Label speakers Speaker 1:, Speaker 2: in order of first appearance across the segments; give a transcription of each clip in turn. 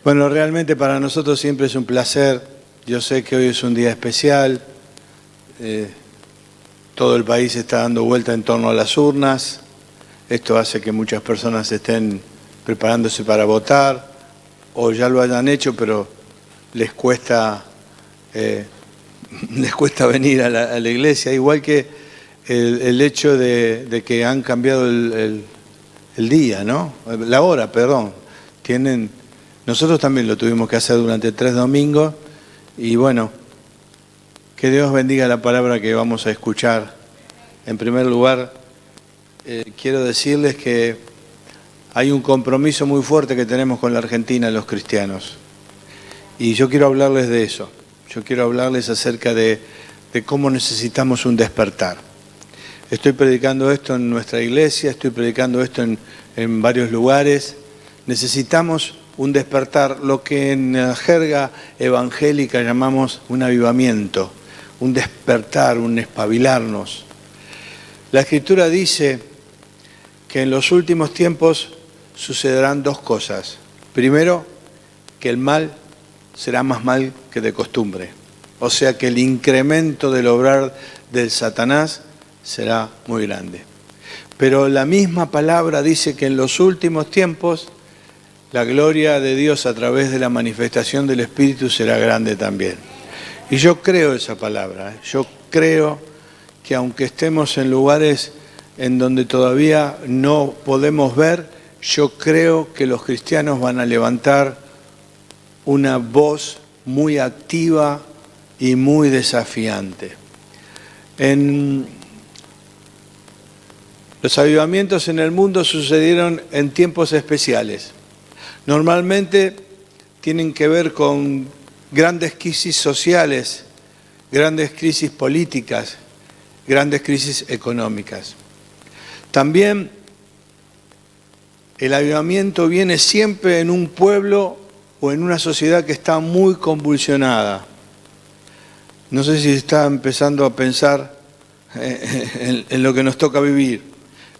Speaker 1: Bueno, realmente para nosotros siempre es un placer. Yo sé que hoy es un día especial. Todo el país está dando vuelta en torno a las urnas. Esto hace que muchas personas estén preparándose para votar o ya lo hayan hecho, pero les cuesta venir a la iglesia. Igual que el hecho de que han cambiado el día, ¿no? La hora, perdón. Nosotros también lo tuvimos que hacer durante 3 domingos y bueno, que Dios bendiga la palabra que vamos a escuchar. En primer lugar, quiero decirles que hay un compromiso muy fuerte que tenemos con la Argentina, los cristianos. Y yo quiero hablarles de eso. Yo quiero hablarles acerca de cómo necesitamos un despertar. Estoy predicando esto en nuestra iglesia, estoy predicando esto en varios lugares. Necesitamos un despertar, lo que en la jerga evangélica llamamos un avivamiento, un despertar, un espabilarnos. La Escritura dice que en los últimos tiempos sucederán 2 cosas. Primero, que el mal será más mal que de costumbre. O sea que el incremento del obrar del Satanás será muy grande. Pero la misma palabra dice que en los últimos tiempos la gloria de Dios a través de la manifestación del Espíritu será grande también. Y yo creo esa palabra. Yo creo que aunque estemos en lugares en donde todavía no podemos ver, yo creo que los cristianos van a levantar una voz muy activa y muy desafiante. Los avivamientos en el mundo sucedieron en tiempos especiales. Normalmente tienen que ver con grandes crisis sociales, grandes crisis políticas, grandes crisis económicas. También el avivamiento viene siempre en un pueblo o en una sociedad que está muy convulsionada. No sé si está empezando a pensar en lo que nos toca vivir.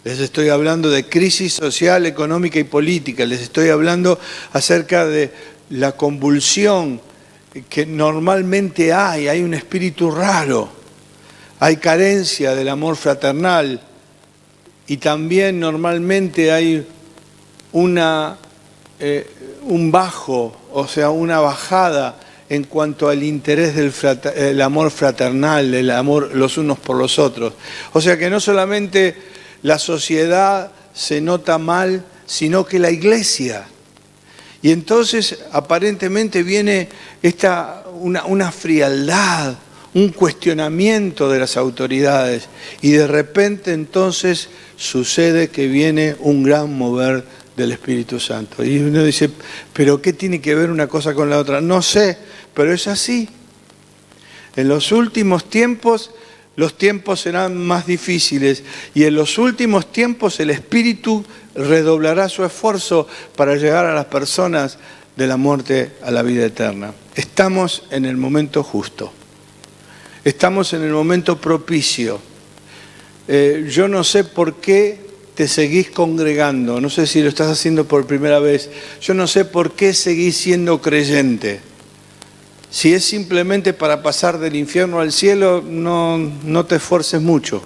Speaker 1: Les estoy hablando de crisis social, económica y política. Les estoy hablando acerca de la convulsión que normalmente hay un espíritu raro. Hay carencia del amor fraternal y también normalmente hay un bajo, o sea, una bajada en cuanto al interés del amor fraternal, el amor los unos por los otros. O sea que no solamente la sociedad se nota mal, sino que la iglesia. Y entonces aparentemente viene una frialdad, un cuestionamiento de las autoridades. Y de repente entonces sucede que viene un gran mover del Espíritu Santo. Y uno dice, ¿pero qué tiene que ver una cosa con la otra? No sé, pero es así. En los últimos tiempos, los tiempos serán más difíciles y en los últimos tiempos el Espíritu redoblará su esfuerzo para llegar a las personas de la muerte a la vida eterna. Estamos en el momento justo. Estamos en el momento propicio. Yo no sé por qué te seguís congregando, no sé si lo estás haciendo por primera vez. Yo no sé por qué seguís siendo creyente. Si es simplemente para pasar del infierno al cielo, no te esfuerces mucho.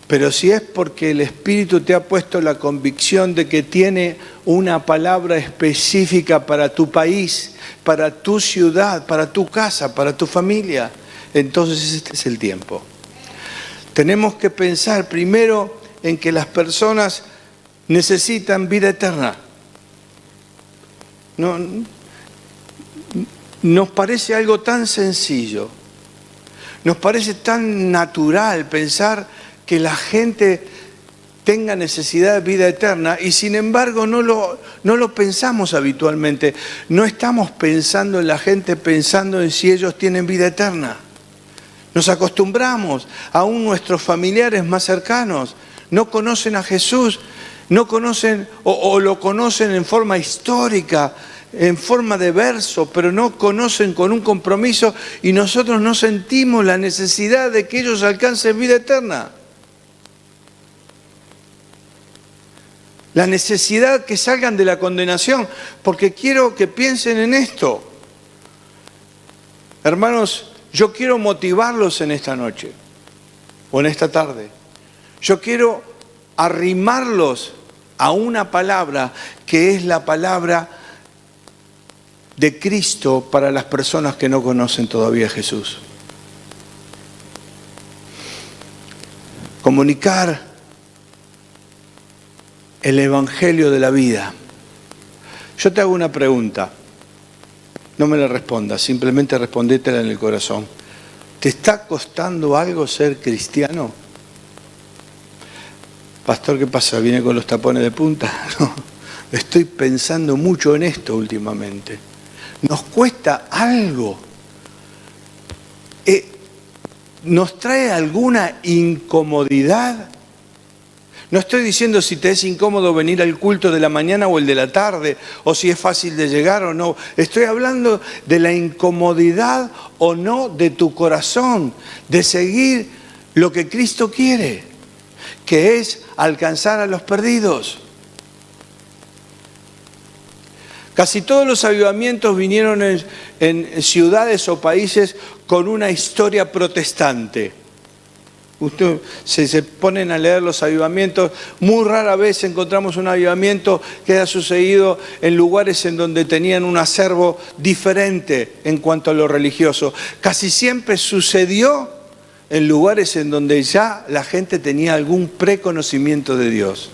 Speaker 1: Pero si es porque el Espíritu te ha puesto la convicción de que tiene una palabra específica para tu país, para tu ciudad, para tu casa, para tu familia, entonces este es el tiempo. Tenemos que pensar primero en que las personas necesitan vida eterna. Nos parece algo tan sencillo, nos parece tan natural pensar que la gente tenga necesidad de vida eterna y sin embargo no lo pensamos habitualmente. No estamos pensando en la gente pensando en si ellos tienen vida eterna. Nos acostumbramos, aún nuestros familiares más cercanos no conocen a Jesús, no conocen o lo conocen en forma histórica, en forma de verso, pero no conocen con un compromiso y nosotros no sentimos la necesidad de que ellos alcancen vida eterna. la necesidad que salgan de la condenación, porque quiero que piensen en esto. Hermanos, yo quiero motivarlos en esta noche o en esta tarde. Yo quiero arrimarlos a una palabra que es la palabra de Cristo para las personas que no conocen todavía a Jesús. Comunicar el evangelio de la vida. Yo te hago una pregunta. No me la respondas, simplemente respondétela en el corazón. ¿Te está costando algo ser cristiano? Pastor, ¿qué pasa? ¿Viene con los tapones de punta? No, estoy pensando mucho en esto últimamente. ¿Nos cuesta algo? ¿Nos trae alguna incomodidad? No estoy diciendo si te es incómodo venir al culto de la mañana o el de la tarde, o si es fácil de llegar o no. Estoy hablando de la incomodidad o no de tu corazón, de seguir lo que Cristo quiere, que es alcanzar a los perdidos. Casi todos los avivamientos vinieron en ciudades o países con una historia protestante. Usted se ponen a leer los avivamientos, muy rara vez encontramos un avivamiento que haya sucedido en lugares en donde tenían un acervo diferente en cuanto a lo religioso. Casi siempre sucedió en lugares en donde ya la gente tenía algún preconocimiento de Dios.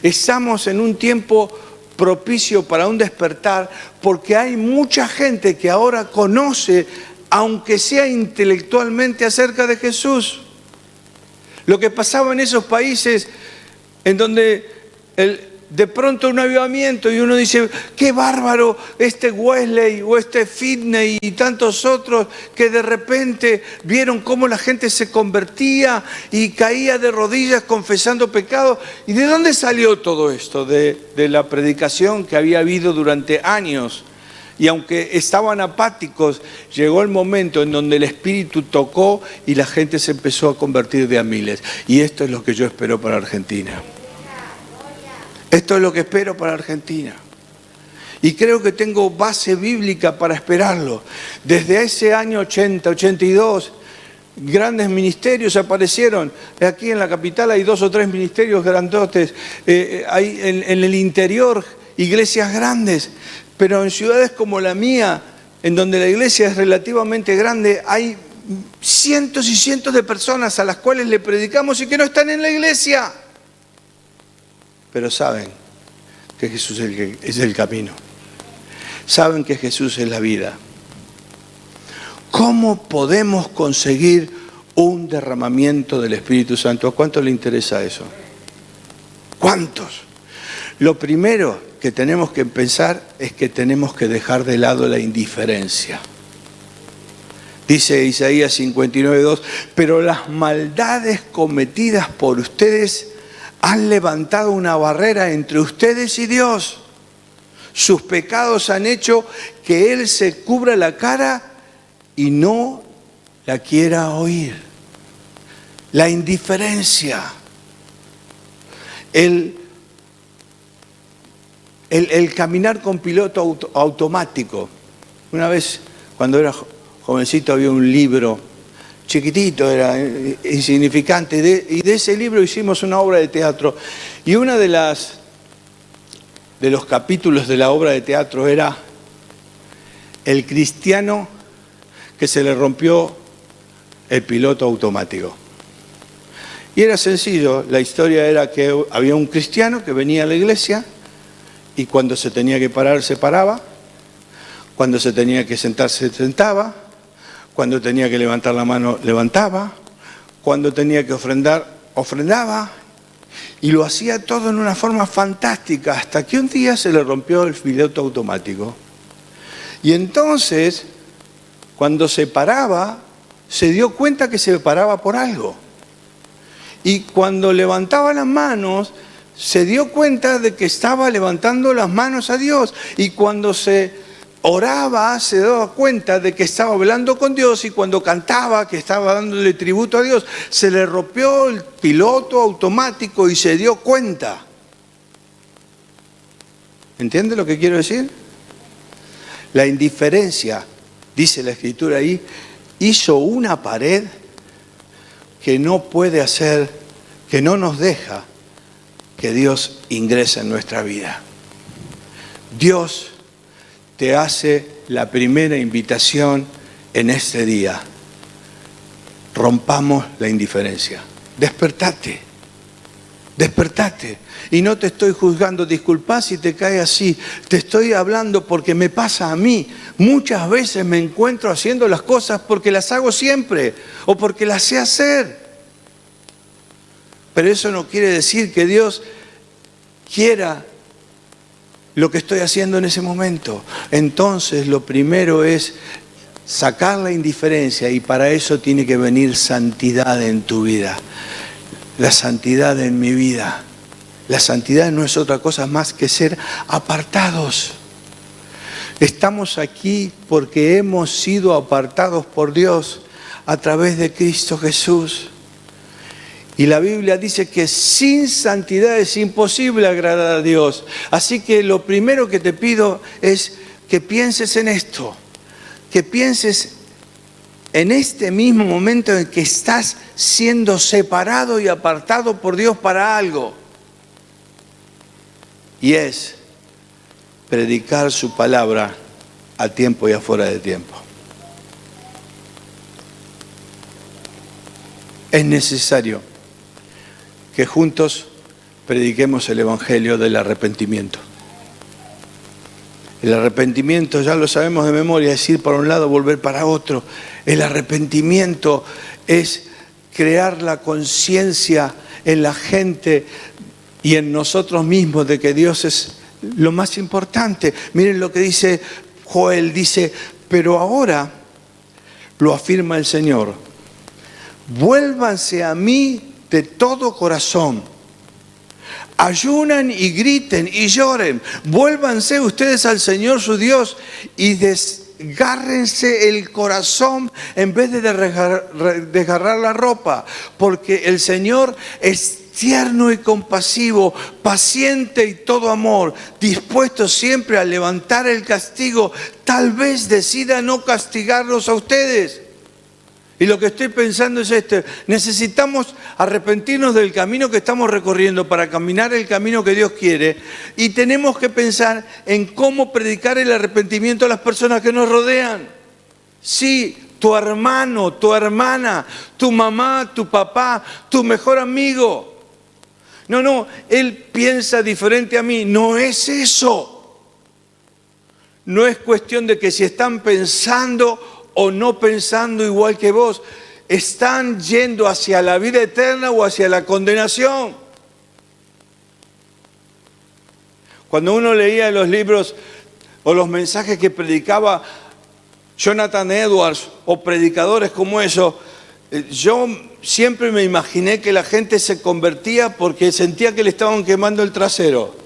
Speaker 1: Estamos en un tiempo propicio para un despertar, porque hay mucha gente que ahora conoce, aunque sea intelectualmente, acerca de Jesús. Lo que pasaba en esos países en donde de pronto un avivamiento y uno dice, qué bárbaro este Wesley o este Finney y tantos otros que de repente vieron cómo la gente se convertía y caía de rodillas confesando pecados. ¿Y de dónde salió todo esto? De la predicación que había habido durante años. Y aunque estaban apáticos, llegó el momento en donde el Espíritu tocó y la gente se empezó a convertir de a miles. Y esto es lo que yo espero para Argentina. Esto es lo que espero para Argentina. Y creo que tengo base bíblica para esperarlo. Desde ese año 80, 82, grandes ministerios aparecieron. Aquí en la capital hay 2 o 3 ministerios grandotes. Hay en el interior iglesias grandes. Pero en ciudades como la mía, en donde la iglesia es relativamente grande, hay cientos y cientos de personas a las cuales le predicamos y que no están en la iglesia. Pero saben que Jesús es el camino. Saben que Jesús es la vida. ¿Cómo podemos conseguir un derramamiento del Espíritu Santo? ¿A cuánto le interesa eso? ¿Cuántos? Lo primero que tenemos que pensar es que tenemos que dejar de lado la indiferencia. Dice Isaías 59:2, pero las maldades cometidas por ustedes han levantado una barrera entre ustedes y Dios. Sus pecados han hecho que Él se cubra la cara y no la quiera oír. La indiferencia. El caminar con piloto automático. Una vez, cuando era jovencito, había un libro chiquitito, era insignificante, y de ese libro hicimos una obra de teatro. Y uno de los capítulos de la obra de teatro era el cristiano que se le rompió el piloto automático. Y era sencillo, la historia era que había un cristiano que venía a la iglesia y cuando se tenía que parar se paraba, cuando se tenía que sentar se sentaba, cuando tenía que levantar la mano levantaba, cuando tenía que ofrendar ofrendaba, y lo hacía todo en una forma fantástica, hasta que un día se le rompió el piloto automático. Y entonces, cuando se paraba, se dio cuenta que se paraba por algo. Y cuando levantaba las manos, se dio cuenta de que estaba levantando las manos a Dios. Y cuando se oraba, se daba cuenta de que estaba hablando con Dios. Y cuando cantaba, que estaba dándole tributo a Dios, se le rompió el piloto automático y se dio cuenta. ¿Entiende lo que quiero decir? La indiferencia, dice la Escritura ahí, hizo una pared que no puede hacer, que no nos deja que Dios ingrese en nuestra vida. Dios te hace la primera invitación en este día. Rompamos la indiferencia. Despertate. Despertate. Y no te estoy juzgando, disculpa si te cae así. Te estoy hablando porque me pasa a mí. Muchas veces me encuentro haciendo las cosas porque las hago siempre o porque las sé hacer. Pero eso no quiere decir que Dios quiera lo que estoy haciendo en ese momento. Entonces, lo primero es sacar la indiferencia, y para eso tiene que venir santidad en tu vida. La santidad en mi vida. La santidad no es otra cosa más que ser apartados. Estamos aquí porque hemos sido apartados por Dios a través de Cristo Jesús. Y la Biblia dice que sin santidad es imposible agradar a Dios. Así que lo primero que te pido es que pienses en esto. Que pienses en este mismo momento en que estás siendo separado y apartado por Dios para algo. Y es predicar su palabra a tiempo y afuera de tiempo. Es necesario que juntos prediquemos el Evangelio del arrepentimiento. El arrepentimiento, ya lo sabemos de memoria, es ir para un lado, volver para otro. El arrepentimiento es crear la conciencia en la gente y en nosotros mismos de que Dios es lo más importante. Miren lo que dice Joel, dice, pero ahora, lo afirma el Señor, vuélvanse a mí de todo corazón. Ayunan y griten y lloren. Vuélvanse ustedes al Señor su Dios y desgárrense el corazón en vez de desgarrar la ropa. Porque el Señor es tierno y compasivo, paciente y todo amor, dispuesto siempre a levantar el castigo. Tal vez decida no castigarlos a ustedes. Y lo que estoy pensando es necesitamos arrepentirnos del camino que estamos recorriendo para caminar el camino que Dios quiere, y tenemos que pensar en cómo predicar el arrepentimiento a las personas que nos rodean. Sí, tu hermano, tu hermana, tu mamá, tu papá, tu mejor amigo. No, él piensa diferente a mí. No es eso. No es cuestión de que si están pensando o no pensando igual que vos, están yendo hacia la vida eterna o hacia la condenación. Cuando uno leía los libros o los mensajes que predicaba Jonathan Edwards o predicadores como esos, yo siempre me imaginé que la gente se convertía porque sentía que le estaban quemando el trasero.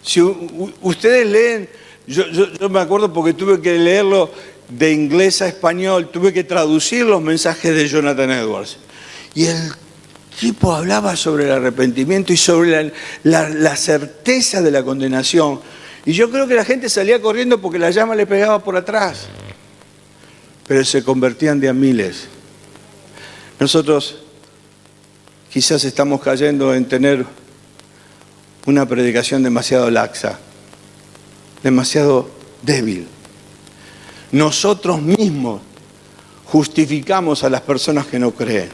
Speaker 1: Si ustedes leen, yo me acuerdo porque tuve que leerlo de inglés a español, tuve que traducir los mensajes de Jonathan Edwards. Y el tipo hablaba sobre el arrepentimiento y sobre la certeza de la condenación. Y yo creo que la gente salía corriendo porque la llama le pegaba por atrás. Pero se convertían de a miles. Nosotros quizás estamos cayendo en tener una predicación demasiado laxa, demasiado débil. Nosotros mismos justificamos a las personas que no creen.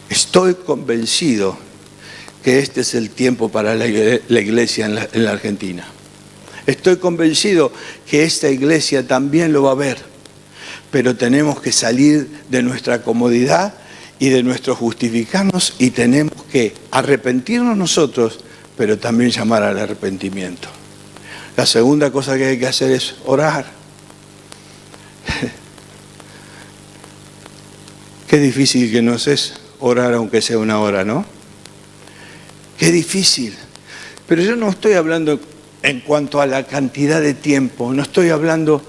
Speaker 1: Estoy convencido que este es el tiempo para la iglesia en la Argentina. Estoy convencido que esta iglesia también lo va a ver, pero tenemos que salir de nuestra comodidad y de nuestro justificarnos, y tenemos que arrepentirnos nosotros, pero también llamar al arrepentimiento. La segunda cosa que hay que hacer es orar. Qué difícil que nos es orar aunque sea una hora, ¿no? Qué difícil. Pero yo no estoy hablando en cuanto a la cantidad de tiempo, no estoy hablando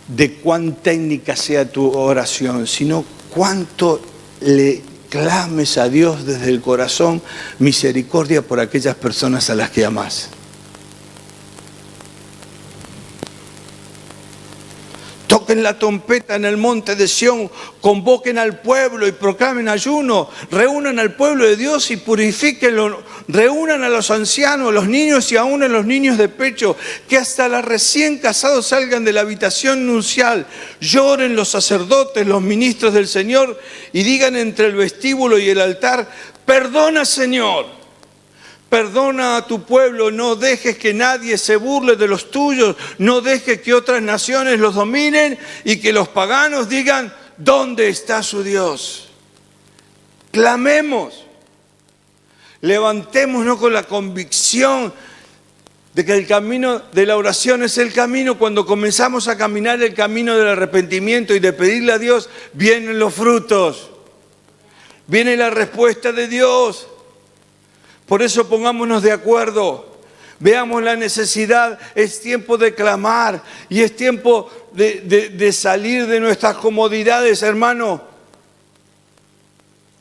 Speaker 1: de cuán técnica sea tu oración, sino cuánto le clames a Dios desde el corazón misericordia por aquellas personas a las que amás. Toquen la trompeta en el monte de Sión, convoquen al pueblo y proclamen ayuno, reúnan al pueblo de Dios y purifíquenlo, reúnan a los ancianos, a los niños y aún a los niños de pecho, que hasta los recién casados salgan de la habitación nupcial, lloren los sacerdotes, los ministros del Señor y digan entre el vestíbulo y el altar, perdona Señor. Perdona a tu pueblo, no dejes que nadie se burle de los tuyos, no dejes que otras naciones los dominen y que los paganos digan, ¿dónde está su Dios? Clamemos, levantémonos con la convicción de que el camino de la oración es el camino. Cuando comenzamos a caminar el camino del arrepentimiento y de pedirle a Dios, vienen los frutos, viene la respuesta de Dios. Por eso pongámonos de acuerdo, veamos la necesidad, es tiempo de clamar y es tiempo de salir de nuestras comodidades, hermano.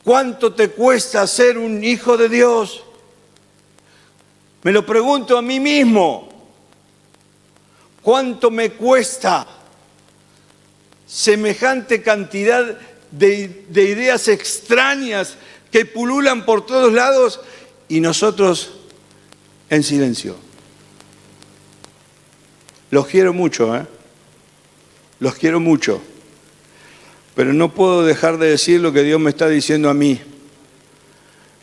Speaker 1: ¿Cuánto te cuesta ser un hijo de Dios? Me lo pregunto a mí mismo. ¿Cuánto me cuesta semejante cantidad de ideas extrañas que pululan por todos lados? Y nosotros en silencio. Los quiero mucho, los quiero mucho. Pero no puedo dejar de decir lo que Dios me está diciendo a mí.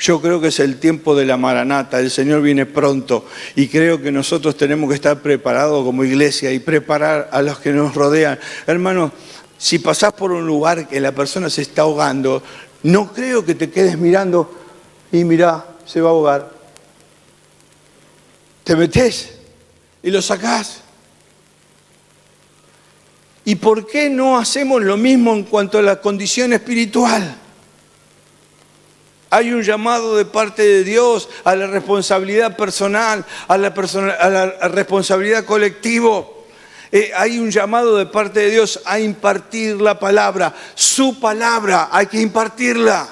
Speaker 1: Yo creo que es el tiempo de la Maranata, el Señor viene pronto y creo que nosotros tenemos que estar preparados como iglesia y preparar a los que nos rodean. Hermano, si pasás por un lugar que la persona se está ahogando, no creo que te quedes mirando y mirá, se va a ahogar. Te metés y lo sacás. ¿Y por qué no hacemos lo mismo en cuanto a la condición espiritual? Hay un llamado de parte de Dios a la responsabilidad personal, a la responsabilidad colectiva. Hay un llamado de parte de Dios a impartir la palabra. Su palabra hay que impartirla.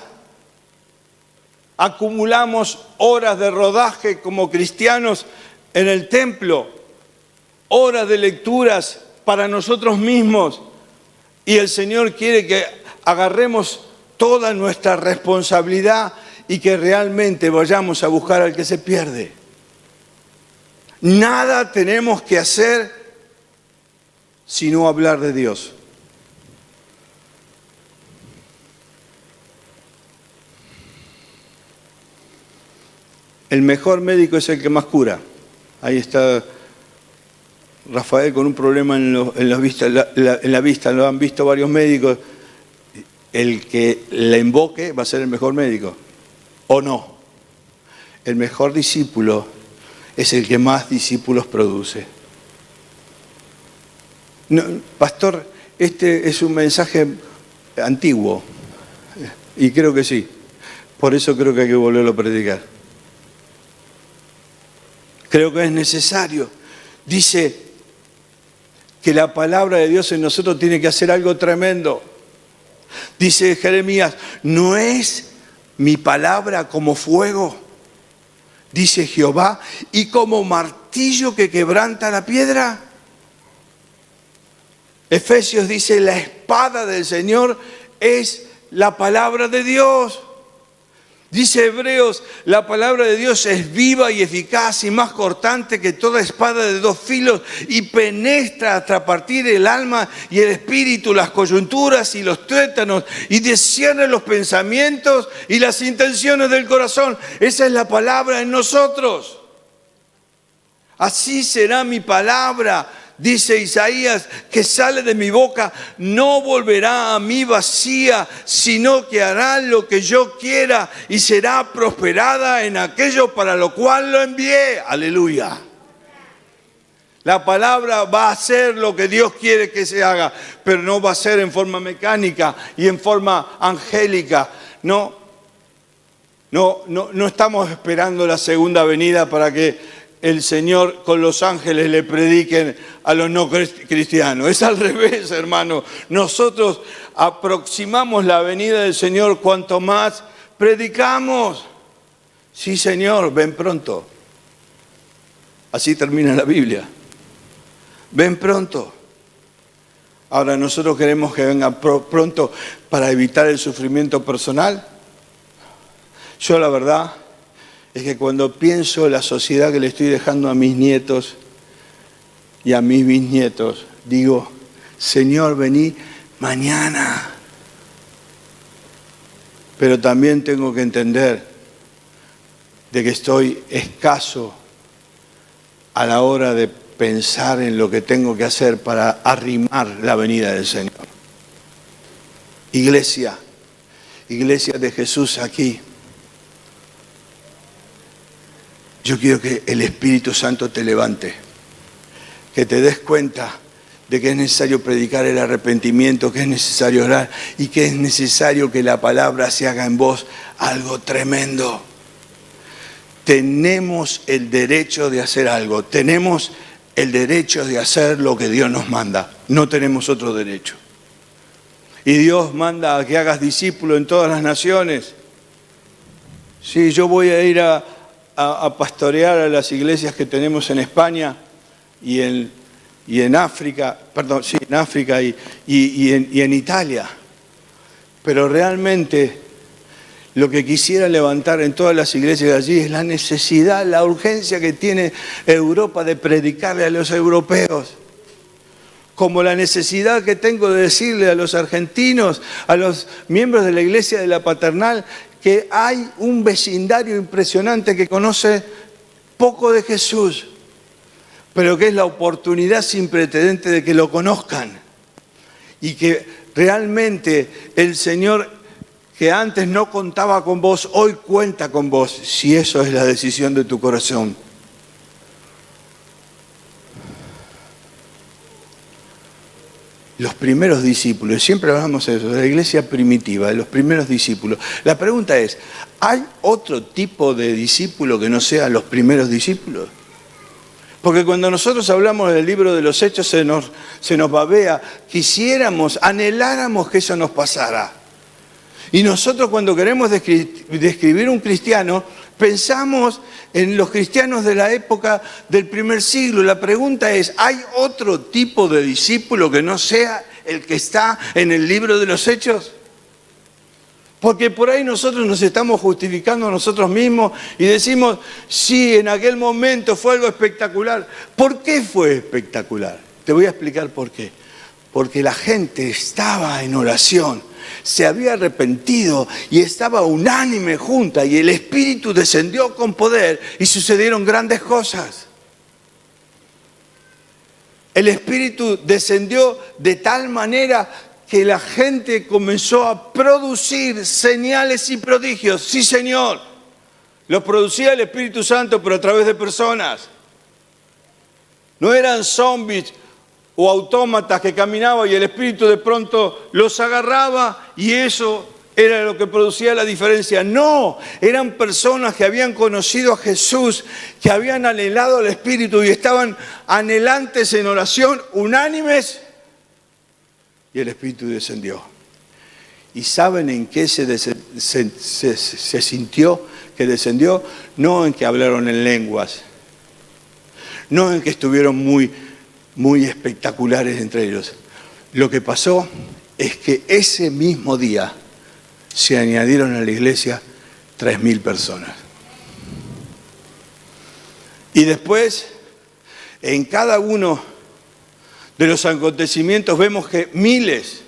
Speaker 1: Acumulamos horas de rodaje como cristianos en el templo, horas de lecturas para nosotros mismos, y el Señor quiere que agarremos toda nuestra responsabilidad y que realmente vayamos a buscar al que se pierde. Nada tenemos que hacer sino hablar de Dios. El mejor médico es el que más cura. Ahí está Rafael con un problema en la vista, lo han visto varios médicos. El que le invoque va a ser el mejor médico, ¿o no? El mejor discípulo es el que más discípulos produce. No, pastor, este es un mensaje antiguo, y creo que sí. Por eso creo que hay que volverlo a predicar. Creo que es necesario. Dice que la palabra de Dios en nosotros tiene que hacer algo tremendo. Dice Jeremías, ¿no es mi palabra como fuego? Dice Jehová, y como martillo que quebranta la piedra. Efesios dice, la espada del Señor es la palabra de Dios. Dice Hebreos, la palabra de Dios es viva y eficaz y más cortante que toda espada de dos filos y penetra hasta partir el alma y el espíritu, las coyunturas y los tuétanos y discierne los pensamientos y las intenciones del corazón. Esa es la palabra en nosotros. Así será mi palabra, dice Isaías, que sale de mi boca, no volverá a mí vacía, sino que hará lo que yo quiera y será prosperada en aquello para lo cual lo envié. Aleluya. La palabra va a hacer lo que Dios quiere que se haga, pero no va a ser en forma mecánica y en forma angélica. No estamos esperando la segunda venida para que el Señor con los ángeles le prediquen a los no cristianos. Es al revés, hermano. Nosotros aproximamos la venida del Señor cuanto más predicamos. Sí, Señor, ven pronto. Así termina la Biblia. Ven pronto. Ahora, ¿nosotros queremos que venga pronto para evitar el sufrimiento personal? Yo la verdad es que cuando pienso en la sociedad que le estoy dejando a mis nietos y a mis bisnietos, digo, Señor, vení mañana. Pero también tengo que entender de que estoy escaso a la hora de pensar en lo que tengo que hacer para arrimar la venida del Señor. Iglesia de Jesús aquí. Yo quiero que el Espíritu Santo te levante, que te des cuenta de que es necesario predicar el arrepentimiento, que es necesario orar y que es necesario que la palabra se haga en vos algo tremendo. Tenemos el derecho de hacer algo, tenemos el derecho de hacer lo que Dios nos manda, no tenemos otro derecho. Y Dios manda a que hagas discípulos en todas las naciones. Sí, yo voy a ir a pastorear a las iglesias que tenemos en España y en África, y en Italia. Pero realmente lo que quisiera levantar en todas las iglesias de allí es la necesidad, la urgencia que tiene Europa de predicarle a los europeos. Como la necesidad que tengo de decirle a los argentinos, a los miembros de la iglesia de la Paternal, que hay un vecindario impresionante que conoce poco de Jesús, pero que es la oportunidad sin precedente de que lo conozcan y que realmente el Señor, que antes no contaba con vos, hoy cuenta con vos, si eso es la decisión de tu corazón. Los primeros discípulos, siempre hablamos de eso, de la iglesia primitiva, de los primeros discípulos. La pregunta es, ¿hay otro tipo de discípulo que no sean los primeros discípulos? Porque cuando nosotros hablamos del libro de los Hechos se nos babea, quisiéramos, anheláramos que eso nos pasara. Y nosotros cuando queremos describir un cristiano, pensamos en los cristianos de la época del primer siglo. La pregunta es, ¿hay otro tipo de discípulo que no sea el que está en el libro de los Hechos? Porque por ahí nosotros nos estamos justificando a nosotros mismos y decimos, sí, en aquel momento fue algo espectacular. ¿Por qué fue espectacular? Te voy a explicar por qué. Porque la gente estaba en oración, se había arrepentido y estaba unánime junta y el Espíritu descendió con poder y sucedieron grandes cosas. El Espíritu descendió de tal manera que la gente comenzó a producir señales y prodigios. Sí, Señor, los producía el Espíritu Santo, pero a través de personas. No eran zombies o autómatas que caminaban y el Espíritu de pronto los agarraba y eso era lo que producía la diferencia. No, eran personas que habían conocido a Jesús, que habían anhelado al Espíritu y estaban anhelantes en oración, unánimes, y el Espíritu descendió. ¿Y saben en qué se sintió que descendió? No en que hablaron en lenguas, no en que estuvieron muy espectaculares entre ellos. Lo que pasó es que ese mismo día se añadieron a la iglesia 3.000 personas. Y después, en cada uno de los acontecimientos vemos que miles,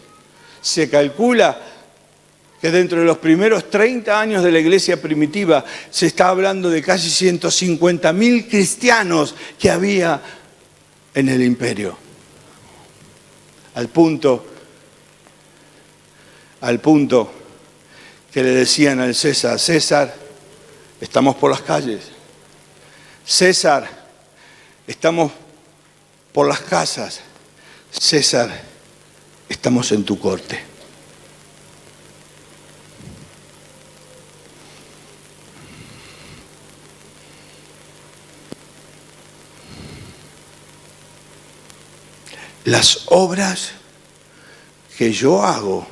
Speaker 1: se calcula que dentro de los primeros 30 años de la iglesia primitiva se está hablando de casi 150.000 cristianos que había en el imperio, al punto que le decían al César, César, estamos por las calles, César, estamos por las casas, César, estamos en tu corte. las obras que yo hago,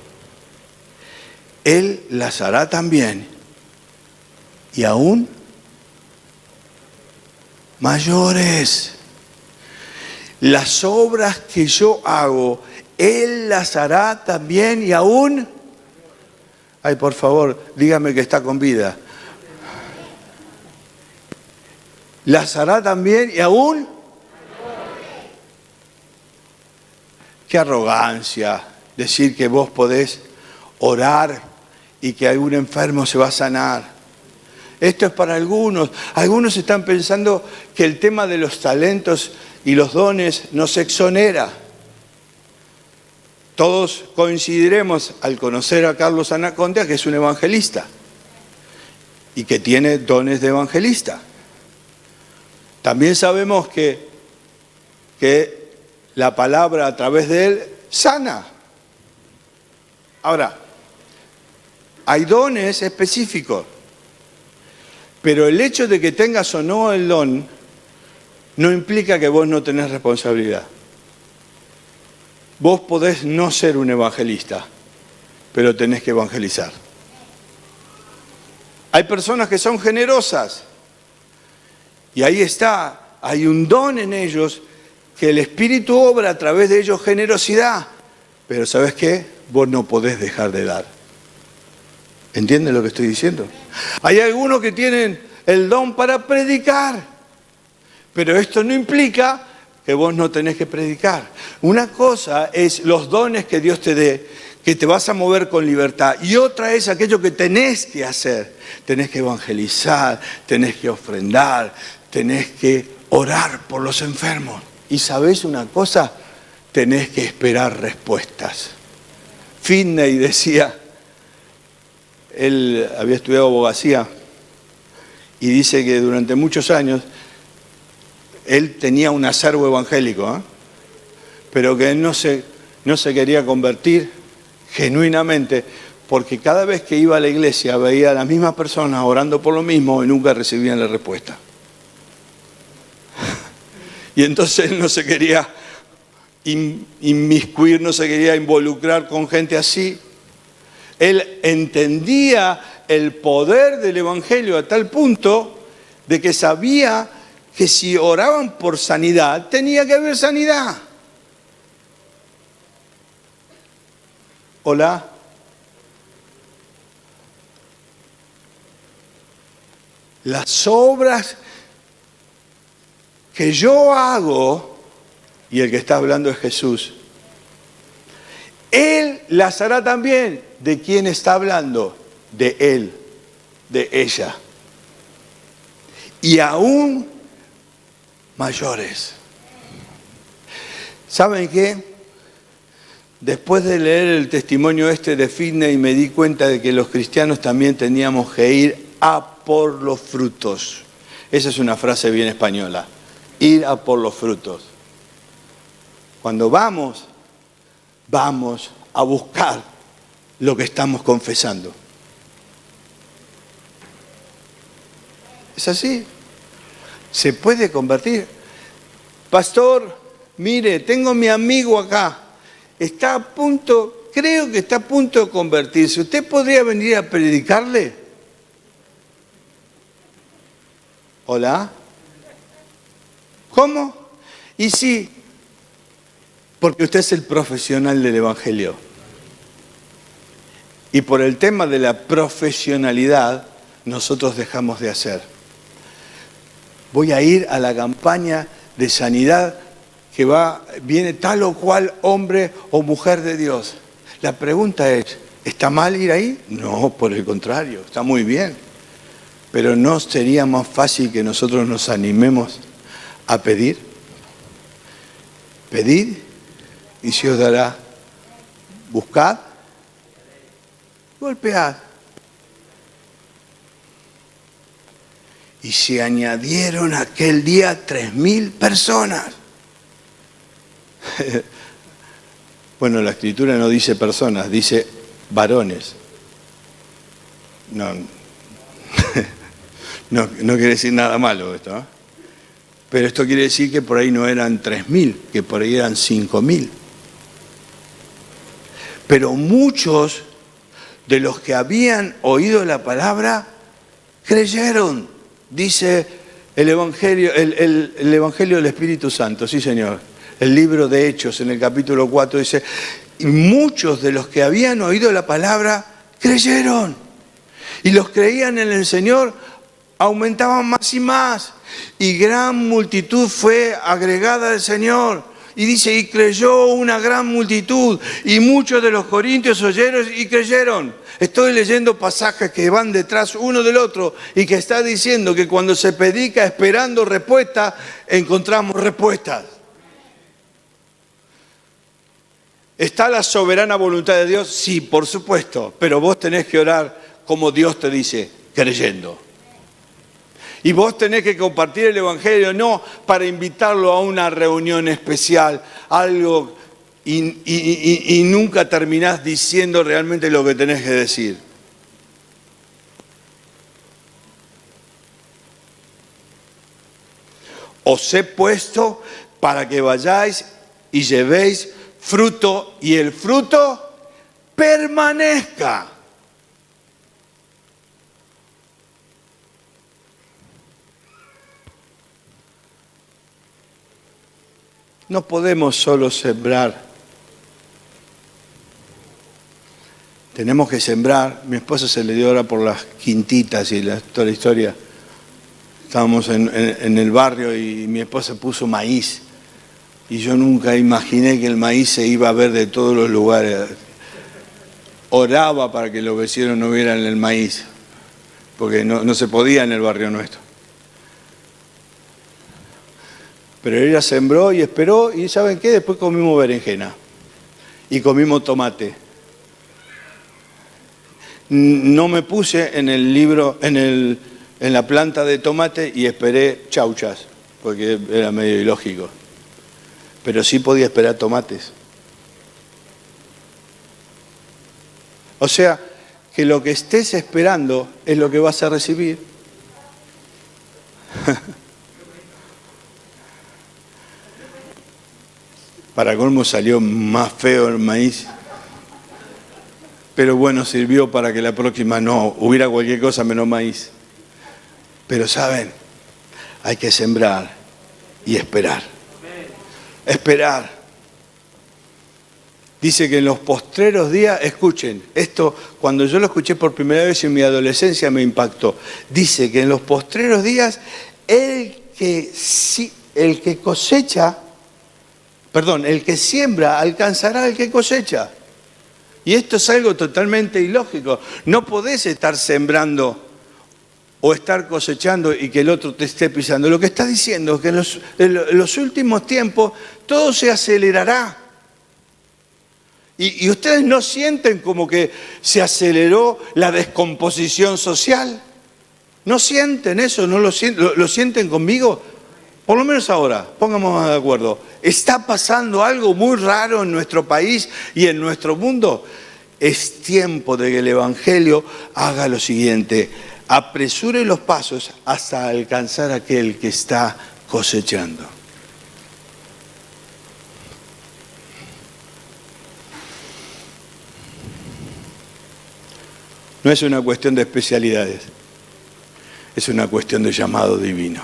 Speaker 1: Él las hará también, y aún mayores. Las obras que yo hago, Él las hará también y aún... Ay, por favor, dígame que está con vida. Las hará también y aún... Qué arrogancia decir que vos podés orar y que algún enfermo se va a sanar. Esto es para algunos. Algunos están pensando que el tema de los talentos y los dones nos exonera. Todos coincidiremos al conocer a Carlos Anaconda que es un evangelista y que tiene dones de evangelista. También sabemos que la palabra a través de él sana. Ahora, hay dones específicos, pero el hecho de que tengas o no el don no implica que vos no tenés responsabilidad. Vos podés no ser un evangelista, pero tenés que evangelizar. Hay personas que son generosas y ahí está, hay un don en ellos que el Espíritu obra a través de ellos generosidad, pero ¿sabes qué? Vos no podés dejar de dar. ¿Entienden lo que estoy diciendo? Hay algunos que tienen el don para predicar, pero esto no implica que vos no tenés que predicar. Una cosa es los dones que Dios te dé, que te vas a mover con libertad, y otra es aquello que tenés que hacer. Tenés que evangelizar, tenés que ofrendar, tenés que orar por los enfermos. Y ¿sabés una cosa? Tenés que esperar respuestas. Finney decía, él había estudiado abogacía y dice que durante muchos años él tenía un acervo evangélico, pero que él no se quería convertir genuinamente, porque cada vez que iba a la iglesia veía a las mismas personas orando por lo mismo y nunca recibían la respuesta. Y entonces él no se quería inmiscuir, no se quería involucrar con gente así. Él entendía el poder del evangelio a tal punto de que sabía que si oraban por sanidad, tenía que haber sanidad. Hola. Las obras que yo hago, y el que está hablando es Jesús, Él las hará también. ¿De quién está hablando? De Él, de ella. Y aún mayores. ¿Saben qué? Después de leer el testimonio de Finney, me di cuenta de que los cristianos también teníamos que ir a por los frutos. Esa es una frase bien española. Ir a por los frutos. Cuando vamos a buscar lo que estamos confesando. Es así. Se puede convertir. Pastor, mire, tengo mi amigo acá. Está a punto, creo que está a punto de convertirse. ¿Usted podría venir a predicarle? ¿Hola? ¿Cómo? Y sí, porque usted es el profesional del Evangelio. Y por el tema de la profesionalidad, nosotros dejamos de hacer. Voy a ir a la campaña de sanidad que viene tal o cual hombre o mujer de Dios. La pregunta es, ¿está mal ir ahí? No, por el contrario, está muy bien. Pero ¿no sería más fácil que nosotros nos animemos a pedir? Pedid y se os dará. Buscad, golpead. Y se añadieron aquel día 3.000 personas. Bueno, la Escritura no dice personas, dice varones. No quiere decir nada malo esto, ¿eh? Pero esto quiere decir que por ahí no eran 3.000, que por ahí eran 5.000. Pero muchos de los que habían oído la palabra creyeron, dice el Evangelio, el Evangelio del Espíritu Santo, sí señor. El libro de Hechos en el capítulo 4 dice, y muchos de los que habían oído la palabra creyeron. Y los creían en el Señor aumentaban más y más. Y gran multitud fue agregada al Señor. Y dice, y creyó una gran multitud. Y muchos de los corintios oyeron y creyeron. Estoy leyendo pasajes que van detrás uno del otro y que está diciendo que cuando se predica esperando respuesta, encontramos respuestas. ¿Está la soberana voluntad de Dios? Sí, por supuesto. Pero vos tenés que orar como Dios te dice, creyendo. Y vos tenés que compartir el Evangelio, no para invitarlo a una reunión especial, algo, y nunca terminás diciendo realmente lo que tenés que decir. Os he puesto para que vayáis y llevéis fruto, y el fruto permanezca. No podemos solo sembrar. Tenemos que sembrar. Mi esposa se le dio ahora por las quintitas y toda la historia. Estábamos en el barrio y mi esposa puso maíz. Y yo nunca imaginé que el maíz se iba a ver de todos los lugares. Oraba para que los vecinos no vieran el maíz, porque no se podía en el barrio nuestro. Pero ella sembró y esperó, y ¿saben qué? Después comimos berenjena y comimos tomate. No me puse en el libro, en la planta de tomate y esperé chauchas, porque era medio ilógico. Pero sí podía esperar tomates. O sea, que lo que estés esperando es lo que vas a recibir. Para colmo salió más feo el maíz. Pero bueno, sirvió para que la próxima no hubiera cualquier cosa menos maíz. Pero saben, hay que sembrar y esperar. Esperar. Dice que en los postreros días, escuchen, esto cuando yo lo escuché por primera vez en mi adolescencia me impactó. Dice que en los postreros días el que siembra alcanzará al que cosecha. Y esto es algo totalmente ilógico. No podés estar sembrando o estar cosechando y que el otro te esté pisando. Lo que está diciendo es que en los últimos tiempos todo se acelerará. ¿Y ustedes no sienten como que se aceleró la descomposición social? ¿No sienten eso? ¿No lo sienten conmigo? Por lo menos ahora, pongámonos de acuerdo. ¿Está pasando algo muy raro en nuestro país y en nuestro mundo? Es tiempo de que el Evangelio haga lo siguiente: apresure los pasos hasta alcanzar a aquel que está cosechando. No es una cuestión de especialidades, es una cuestión de llamado divino.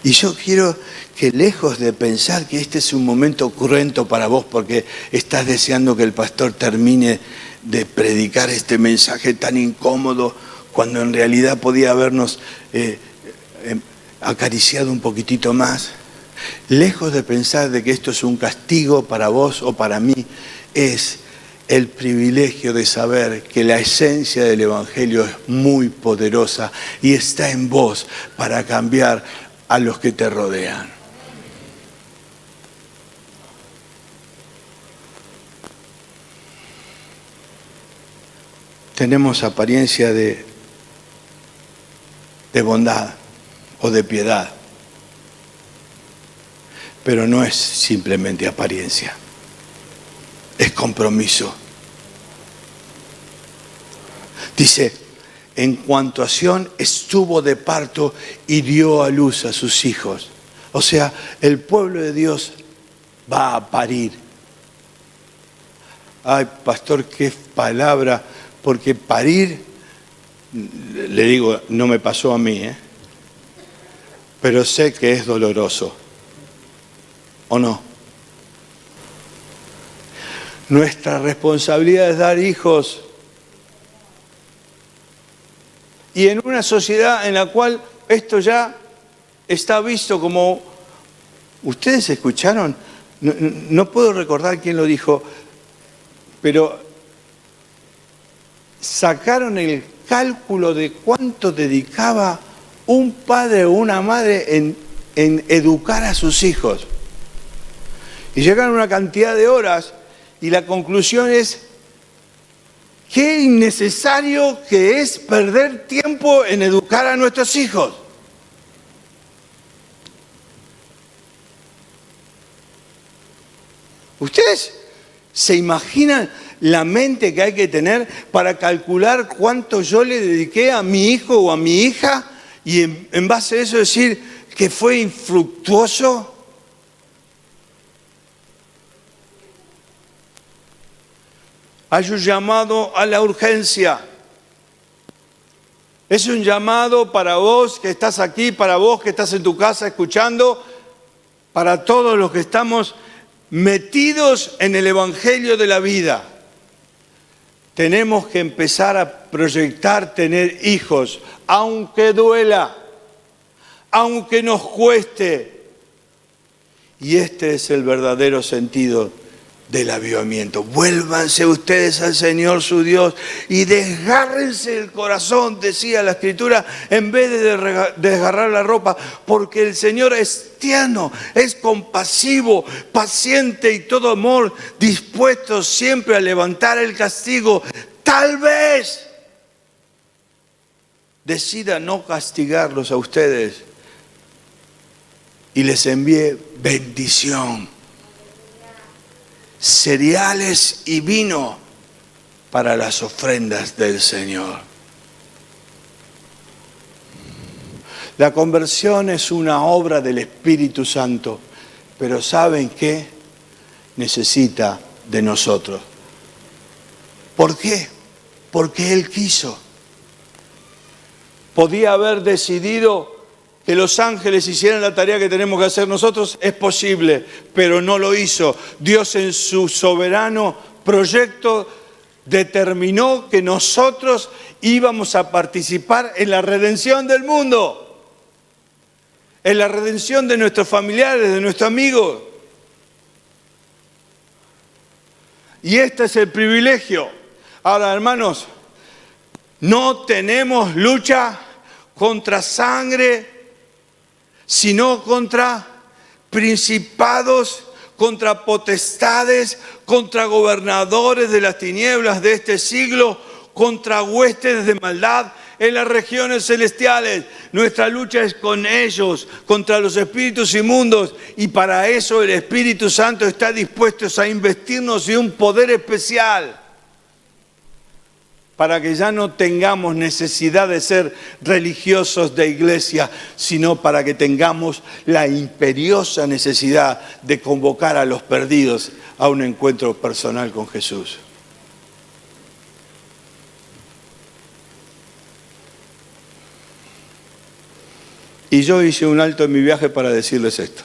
Speaker 1: Y yo quiero que, lejos de pensar que este es un momento cruento para vos porque estás deseando que el pastor termine de predicar este mensaje tan incómodo, cuando en realidad podía habernos acariciado un poquitito más, lejos de pensar de que esto es un castigo para vos o para mí, es el privilegio de saber que la esencia del Evangelio es muy poderosa y está en vos para cambiar a los que te rodean. Tenemos apariencia de bondad o de piedad, pero no es simplemente apariencia, es compromiso. Dice, en cuanto a Sión, estuvo de parto y dio a luz a sus hijos. O sea, el pueblo de Dios va a parir. Ay, pastor, qué palabra, porque parir, le digo, no me pasó a mí, pero sé que es doloroso, ¿o no? Nuestra responsabilidad es dar hijos. Y en una sociedad en la cual esto ya está visto como... ¿Ustedes escucharon? No puedo recordar quién lo dijo, pero sacaron el cálculo de cuánto dedicaba un padre o una madre en educar a sus hijos. Y llegaron a una cantidad de horas y la conclusión es qué innecesario que es perder tiempo en educar a nuestros hijos. ¿Ustedes se imaginan la mente que hay que tener para calcular cuánto yo le dediqué a mi hijo o a mi hija y en base a eso decir que fue infructuoso? Hay un llamado a la urgencia. Es un llamado para vos que estás aquí, para vos que estás en tu casa escuchando, para todos los que estamos metidos en el Evangelio de la vida. Tenemos que empezar a proyectar tener hijos, aunque duela, aunque nos cueste. Y este es el verdadero sentido del avivamiento. Vuélvanse ustedes al Señor su Dios y desgárrense el corazón, decía la Escritura, en vez de desgarrar la ropa, porque el Señor es tierno, es compasivo, paciente y todo amor, dispuesto siempre a levantar el castigo. Tal vez decida no castigarlos a ustedes y les envíe bendición, cereales y vino para las ofrendas del Señor. La conversión es una obra del Espíritu Santo, pero ¿saben qué? Necesita de nosotros. ¿Por qué? Porque Él quiso. Podía haber decidido que los ángeles hicieran la tarea que tenemos que hacer nosotros, es posible, pero no lo hizo. Dios en su soberano proyecto determinó que nosotros íbamos a participar en la redención del mundo, en la redención de nuestros familiares, de nuestros amigos. Y este es el privilegio. Ahora, hermanos, no tenemos lucha contra sangre, sino contra principados, contra potestades, contra gobernadores de las tinieblas de este siglo, contra huestes de maldad en las regiones celestiales. Nuestra lucha es con ellos, contra los espíritus inmundos, y para eso el Espíritu Santo está dispuesto a investirnos de un poder especial, para que ya no tengamos necesidad de ser religiosos de iglesia, sino para que tengamos la imperiosa necesidad de convocar a los perdidos a un encuentro personal con Jesús. Y yo hice un alto en mi viaje para decirles esto.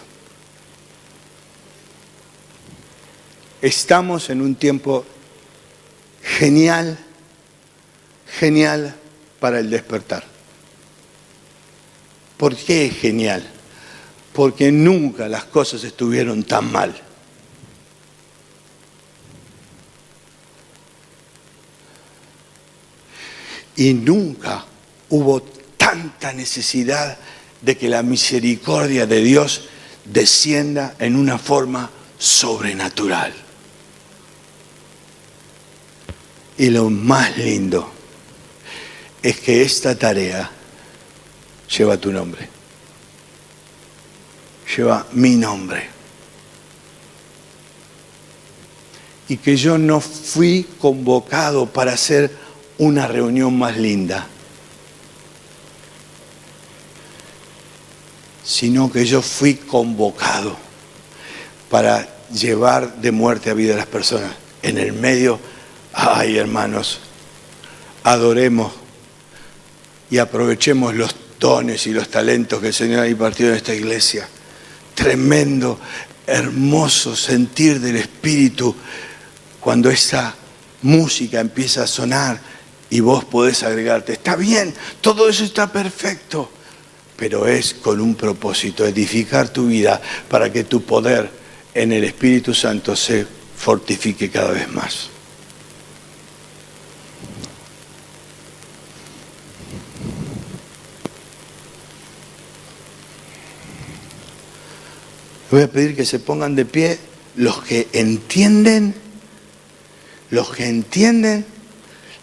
Speaker 1: Estamos en un tiempo genial para el despertar. ¿Por qué es genial? Porque nunca las cosas estuvieron tan mal. Y nunca hubo tanta necesidad de que la misericordia de Dios descienda en una forma sobrenatural. Y lo más lindo es que esta tarea lleva tu nombre, lleva mi nombre. Y que yo no fui convocado para hacer una reunión más linda, sino que yo fui convocado para llevar de muerte a vida a las personas. En el medio, ay hermanos, adoremos y aprovechemos los dones y los talentos que el Señor ha impartido en esta iglesia. Tremendo, hermoso sentir del Espíritu cuando esa música empieza a sonar y vos podés agregarte. Está bien, todo eso está perfecto, pero es con un propósito, edificar tu vida para que tu poder en el Espíritu Santo se fortifique cada vez más. Voy a pedir que se pongan de pie los que entienden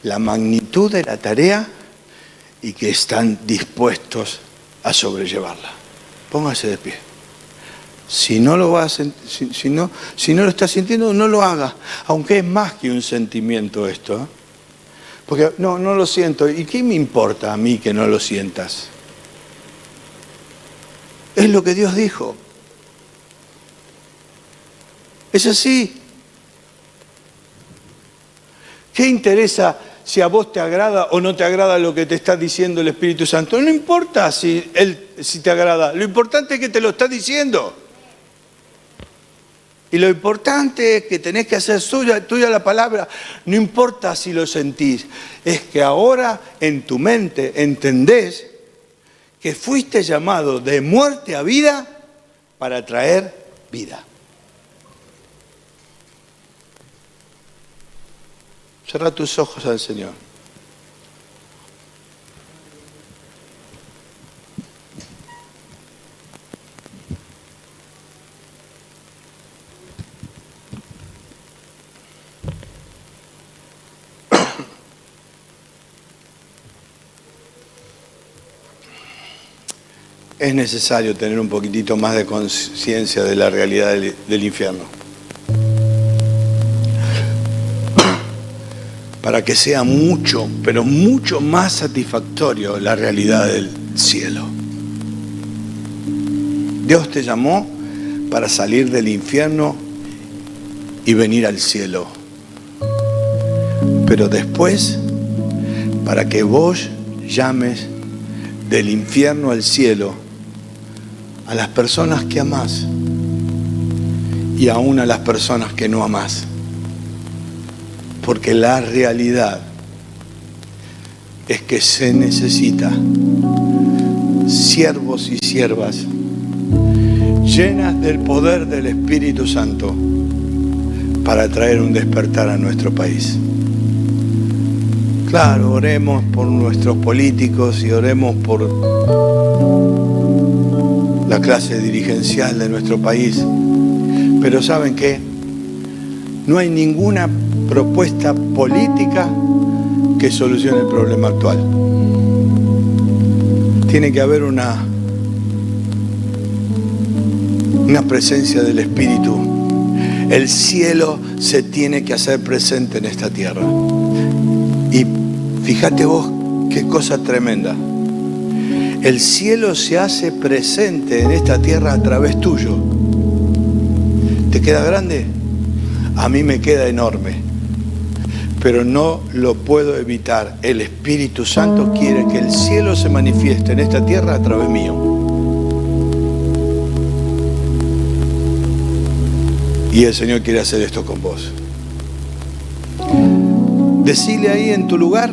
Speaker 1: la magnitud de la tarea y que están dispuestos a sobrellevarla. Póngase de pie. Si no lo estás sintiendo, no lo haga, aunque es más que un sentimiento esto, ¿eh? Porque no lo siento. ¿Y qué me importa a mí que no lo sientas? Es lo que Dios dijo. Es así. ¿Qué interesa si a vos te agrada o no te agrada lo que te está diciendo el Espíritu Santo? No importa si te agrada. Lo importante es que te lo está diciendo. Y lo importante es que tenés que hacer tuya la palabra. No importa si lo sentís. Es que ahora en tu mente entendés que fuiste llamado de muerte a vida para traer vida. Cerrá tus ojos al Señor. Es necesario tener un poquitito más de conciencia de la realidad del infierno, para que sea mucho, pero mucho más satisfactorio la realidad del cielo. Dios te llamó para salir del infierno y venir al cielo, pero después para que vos llames del infierno al cielo a las personas que amás y aún a las personas que no amás. Porque la realidad es que se necesita siervos y siervas llenas del poder del Espíritu Santo para traer un despertar a nuestro país. Claro, oremos por nuestros políticos y oremos por la clase dirigencial de nuestro país, pero ¿saben qué? No hay ninguna propuesta política que solucione el problema actual. Tiene que haber una presencia del Espíritu. El cielo se tiene que hacer presente en esta tierra. Y fíjate vos qué cosa tremenda. El cielo se hace presente en esta tierra a través tuyo. ¿Te queda grande? A mí me queda enorme, pero no lo puedo evitar. El Espíritu Santo quiere que el cielo se manifieste en esta tierra a través mío. Y el Señor quiere hacer esto con vos. Decile ahí en tu lugar,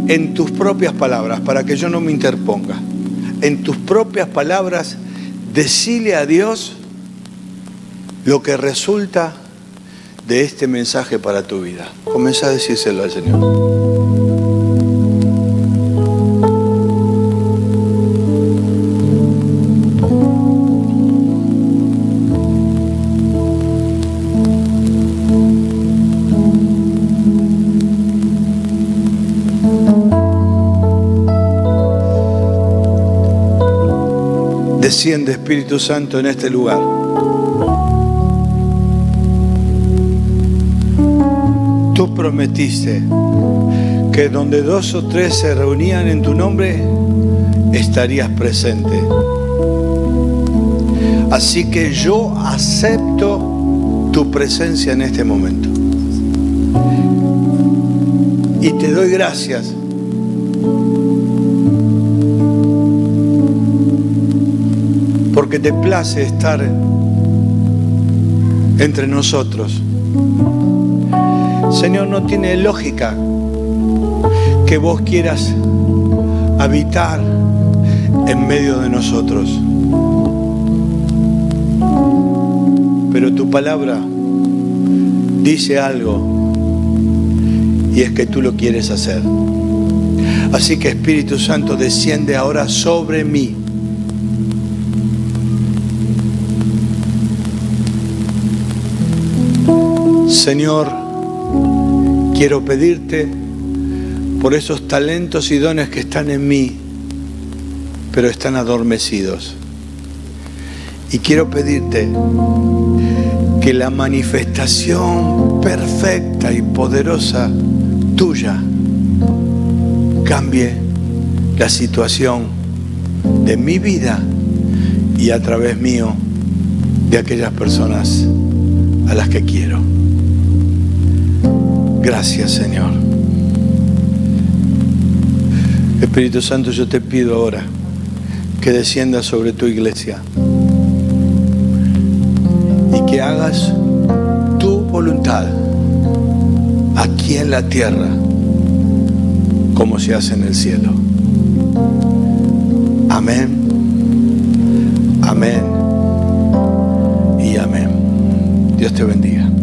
Speaker 1: en tus propias palabras, para que yo no me interponga. En tus propias palabras, decile a Dios lo que resulta de este mensaje para tu vida. Comenzá a decírselo al Señor. Desciende, Espíritu Santo, en este lugar. Tú prometiste que donde 2 o 3 se reunían en tu nombre, estarías presente. Así que yo acepto tu presencia en este momento. Y te doy gracias porque te place estar entre nosotros. Señor, no tiene lógica que vos quieras habitar en medio de nosotros. Pero tu palabra dice algo, y es que tú lo quieres hacer. Así que Espíritu Santo, desciende ahora sobre mí. Señor, quiero pedirte por esos talentos y dones que están en mí, pero están adormecidos. Y quiero pedirte que la manifestación perfecta y poderosa tuya cambie la situación de mi vida y a través mío de aquellas personas a las que quiero. Gracias, Señor. Espíritu Santo, yo te pido ahora que desciendas sobre tu iglesia y que hagas tu voluntad aquí en la tierra como se hace en el cielo. Amén, amén y amén. Dios te bendiga.